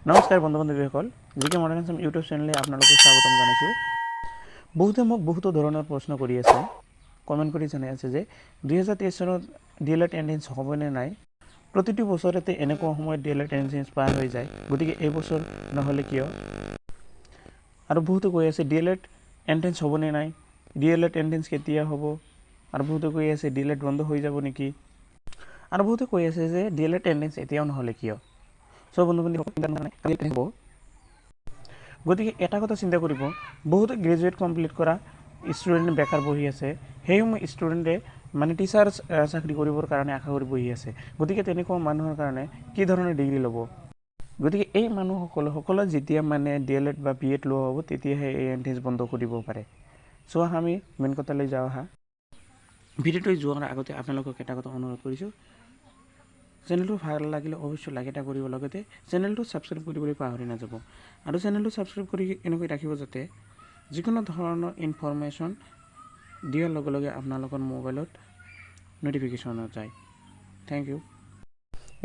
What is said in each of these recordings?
নমস্কাৰ বন্ধু বান্ধৱীসকল জিকে মডাৰ্ণ আছাম ইউটিউব চেনেলে আপোনালোকক স্বাগতম জনাইছোঁ। বহুতে মোক বহুতো ধৰণৰ প্ৰশ্ন কৰি আছে, কমেণ্ট কৰি জনাই আছে যে 2023 চনত ডিএলএড এন্ট্ৰেন্স হ'বনে নাই। প্ৰতিটো বছৰতে এনেকুৱা সময়ত ডিএলএড এন্ট্ৰেন্স পাৰ হৈ যায়, গতিকে এই বছৰ নহ'লে কিয়। আৰু বহুতে কৈ আছে ডিএলএড এন্ট্ৰেন্স হ'বনে নাই, ডিএলএড এন্ট্ৰেন্স কেতিয়া হ'ব। আৰু বহুতে কৈ আছে ডিএলএড বন্ধ হৈ যাব নেকি। আৰু বহুতে কৈ আছে যে ডিএলএড এন্ট্ৰেন্স এতিয়াও নহ'লে কিয়। সব বন্ধু বান্ধৱীসকল গতিকে এটা কথা চিন্তা কৰিব, বহুতে গ্ৰেজুৱেট কমপ্লিট কৰা ষ্টুডেণ্ট বেকাৰ বহি আছে, সেইসমূহ ষ্টুডেণ্টে মানে টিচাৰ চাকৰি কৰিবৰ কাৰণে আশা কৰি বহি আছে। গতিকে তেনেকুৱা মানুহৰ কাৰণে কি ধৰণৰ ডিগ্ৰী ল'ব। গতিকে এই মানুহসকলে যেতিয়া মানে ডিএলএড বা বিএড লোৱা হ'ব, তেতিয়াহে এই এন্ট্ৰেন্স বন্ধ কৰিব পাৰে। চ' আমি মেইন কথালৈ যাওঁ আহা। ভিডিঅ'টো যোৱাৰ আগতে আপোনালোকক এটা কথা অনুৰোধ কৰিছোঁ, চেনেলটো ভাল লাগিলে অৱশ্যই লাইক এটা কৰিব, লগতে চেনেলটো ছাবস্ক্ৰাইব কৰিবলৈ পাহৰি নাযাব। আৰু চেনেলটো ছাবস্ক্ৰাইব কৰি এনেকৈ ৰাখিব যাতে যিকোনো ধৰণৰ ইনফৰমেশ্যন দিয়াৰ লগে লগে আপোনালোকৰ মোবাইলত ন'টিফিকেশ্যন যায়। Thank you.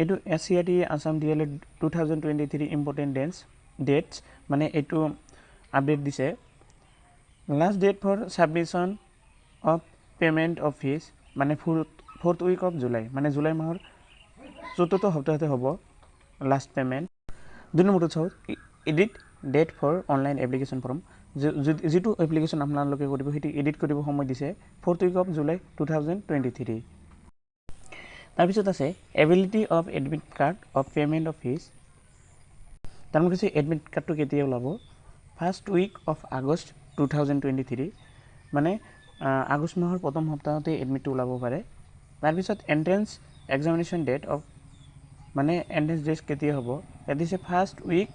এইটো SCERT Assam D.El.Ed 2023 important dates মানে এইটো আপডেট দিছে। Last date for submission of payment of fees মানে 4th উইক অফ জুলাই, মানে জুলাই মাহৰ 4th সপ্তাহতে হ'ব লাষ্ট পে'মেণ্ট। 2 নম্বৰটো চাওক, edit date for online application form, যিটো এপ্লিকেশ্যন আপোনালোকে কৰিব সেইটো এডিট কৰিব সময় দিছে 4th উইক অফ জুলাই 2023। তাৰপিছত আছে ability of admit card of payment of fees. তাৰমানে কৈছে এডমিট কাৰ্ডটো কেতিয়া ওলাব, 1st উইক অফ আগষ্ট 2023, মানে আগষ্ট মাহৰ প্ৰথম সপ্তাহতে এডমিটটো ওলাব পাৰে। তাৰপিছত এণ্ট্ৰেন্স এক্সামিনেশ্যন ডেট অফ মানে এণ্ট্ৰেন্স ডেট কেতিয়া হ'ব, ইয়াত দিছে 1st উইক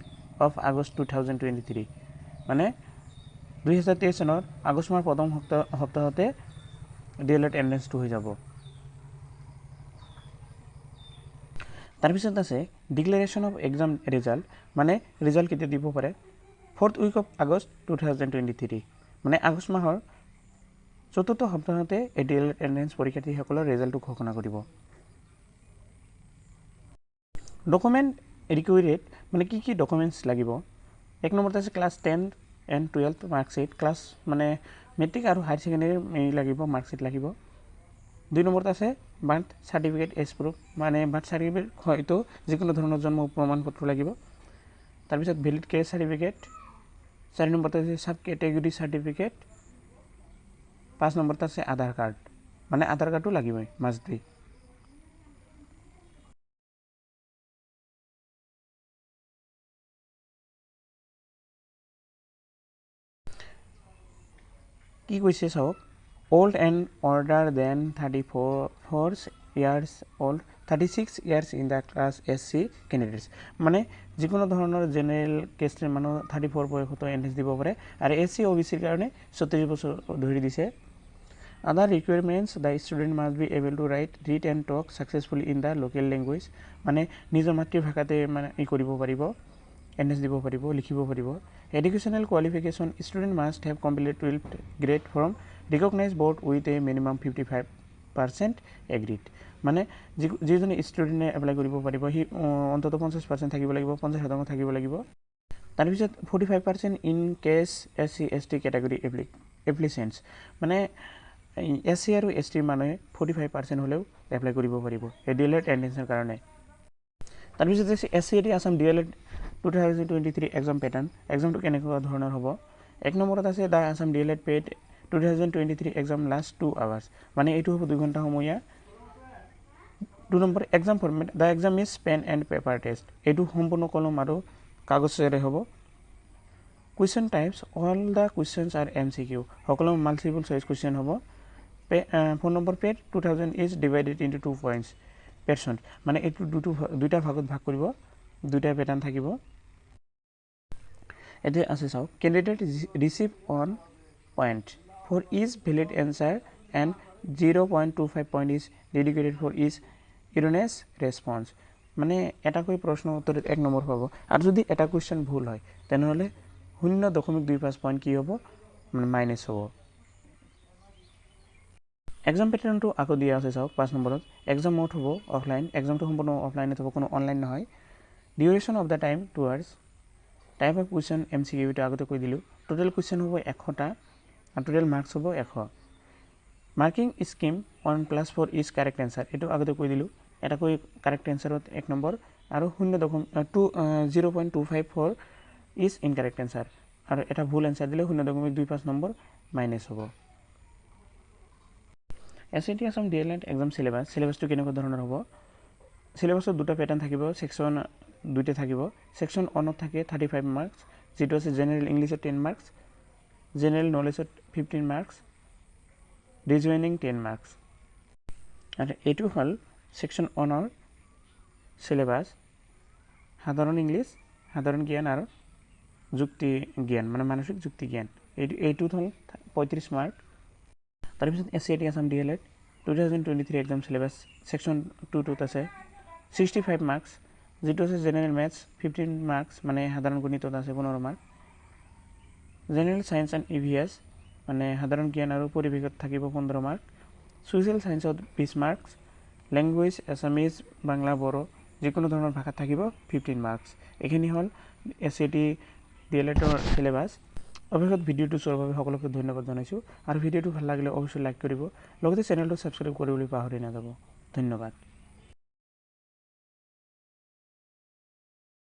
অফ আগষ্ট 2023, মানে 2023 চনৰ আগষ্ট মাহৰ প্ৰথম সপ্তাহতে ডিএলএড এণ্ট্ৰেন্সটো হৈ যাব। তাৰপিছত আছে ডিক্লেৰেশ্যন অফ এক্সাম ৰিজাল্ট, মানে ৰিজাল্ট কেতিয়া দিব পাৰে, 4th উইক অফ আগষ্ট 2023, মানে আগষ্ট মাহৰ 4th সপ্তাহতে এই ডিএলএড এণ্ট্ৰেন্স পৰীক্ষাৰ্থীসকলৰ ৰিজাল্টটো ঘোষণা কৰিব। ডকুমেণ্ট ৰিকুৱাৰ্ড মানে কি ডকুমেণ্টছ লাগিব। 1 নম্বৰত আছে ক্লাছ 10 and 12 মাৰ্কশ্বিট, ক্লাছ মানে মেট্ৰিক আৰু হায়াৰ ছেকেণ্ডেৰী লাগিব, মাৰ্কশ্বিট লাগিব। 2 নম্বৰত আছে বাৰ্থ চাৰ্টিফিকেট এজ প্ৰুফ, মানে বাৰ্থ চাৰ্টিফিকেট হয়তো যিকোনো ধৰণৰ জন্ম প্ৰমাণপত্ৰ লাগিব। তাৰপিছত ভেলিড কেছ চাৰ্টিফিকেট। 4 নম্বৰত আছে চাব কেটেগৰী চাৰ্টিফিকেট। 5 নম্বৰত আছে আধাৰ কাৰ্ড, মানে আধাৰ কাৰ্ডটো লাগিবই, মাষ্ট বি। কি কৈছে চাওক, old and older than 34 years old, 36 years in the class SC candidates, মানে যিকোনো ধৰণৰ জেনেৰেল কেষ্টৰ মানুহ 34 বয়সতো এণ্ট্ৰেন্স দিব পাৰে। আৰু SC OBCৰ কাৰণে 34 বছৰ ধৰি দিছে। Other requirements, the student must be able to write, read and talk successfully in the local language, মানে নিজৰ মাতৃভাষাতে মানে কৰিব পাৰিব, এণ্ট্ৰেন্স দিব পাৰিব, লিখিব পাৰিব। Educational qualification, student must have completed 12th grade from recognized board with a minimum 55% agreed, মানে যিজনে ষ্টুডেণ্টে এপ্লাই কৰিব পাৰিব সি অন্ততঃ 50% থাকিব লাগিব, 50% থাকিব লাগিব। তাৰপিছত 45% in case SC ST category applicants, মানে SC আৰু ST মানুহে 45% হ'লেও এপ্লাই কৰিব পাৰিব এই ডিএলএড এণ্ট্ৰেন্সৰ কাৰণে। তাৰপিছত আছে SCERT Assam D.El.Ed 2023 exam pattern, এক্সামটো কেনেকুৱা ধৰণৰ হ'ব। 1 নম্বৰত আছে the Assam DLEd PET 2023 exam last 2 hours, মানে এইটো হ'ব 2 ঘণ্টা সময়। 2 number exam format, the exam is pen and paper test, এইটো সম্পূৰ্ণ কলম আৰু কাগজেৰে হ'ব। Question types, all the questions are MCQ, সকলো মাল্টিপল চইচ কুৱেশ্যন হ'ব। 4 number PET 2000 is divided into 2 points পেৰ্চন, মানে এইটো দুটা ভাগত ভাগ কৰিব, দুটা পেটাৰ্ণ থাকিব। এতিয়া আছে চাওক, candidate receive 1 point for each valid answer and 0.25 point is dedicated for each erroneous response, মানে এটাকৈ প্ৰশ্ন উত্তৰত 1 নম্বৰ পাব। আৰু যদি এটা কুৱেশ্যন ভুল হয় তেনেহ'লে 0.25 পইণ্ট কি হ'ব, মানে মাইনাছ হ'ব। এক্সাম পেটাৰ্ণটো আকৌ দিয়া আছে চাওক 5 নম্বৰত, এক্সাম মোড হ'ব অফলাইন, এক্সামটো সম্পূৰ্ণ অফলাইনত হ'ব, কোনো অনলাইন নহয়। Duration of the time towards type of question MCQ এইটো আগতে কৈ দিলোঁ টোটেল কুৱেশ্যন হ'ব 100টা আৰু টোটেল মাৰ্কছ হ'ব 100 marking scheme 1 plus for is correct answer এইটো আগতে কৈ দিলোঁ এটা কৈ কাৰেক্ট এনচাৰত 1 নম্বৰ আৰু 0.25 ফৰ ইজ ইনকাৰেক্ট এনচাৰ আৰু এটা ভুল এনচাৰ দিলে 0.25 নম্বৰ মাইনাছ হ'ব SAT আসাম DLED এক্সাম সিলেবাসটো কেনেকুৱা ধৰণৰ হ'ব সিলেবাসত দুটা প্যাটাৰ্ন থাকিব সেকশন দুইটা থাকিব সেকশন 1 ত থাকে 35 মাৰ্কস যেটো আছে জেনাৰেল ইংলিশত 10 মাৰ্কস জেনাৰেল নলেজত 15 মাৰ্কস ৰিজনিং 10 মাৰ্কস আৰু এটো হল সেকশন 1 ৰ সিলেবাস সাধাৰণ ইংলিশ সাধাৰণ জ্ঞান আৰু যুক্তি জ্ঞান মানে মানসিক যুক্তি জ্ঞান এইটো হল 35 মাৰ্ক তাৰ পিছত SAT Assam DLED 2023 exam syllabus section 2 ত আছে 65 মাৰ্কস যেটো আছে জেনাৰেল ম্যাথছ 15 মাৰ্কস মানে সাধাৰণ গণিতত আছে 15 mark general science and EVS মানে সাধাৰণ জ্ঞান আৰু পৰিবেশত থাকিব 15 মাৰ্ক সোশ্যাল সায়েন্সত 20 marks language Assamese Bangla Bodo যিকোনো ধৰণৰ ভাষা থাকিব 15 মাৰ্কস এখিনি হল SAT DLED ৰ সিলেবাস অৱশ্যে ভিডিওটো চোৱাৰ বাবে সকলোকে ধন্যবাদ জনাইছো আৰু ভিডিওটো ভাল লাগিলে অৱশ্যই লাইক কৰিব লগতে চেনেলটো সাবস্ক্ৰাইব কৰিবলৈ পাহৰি নাযাব ধন্যবাদ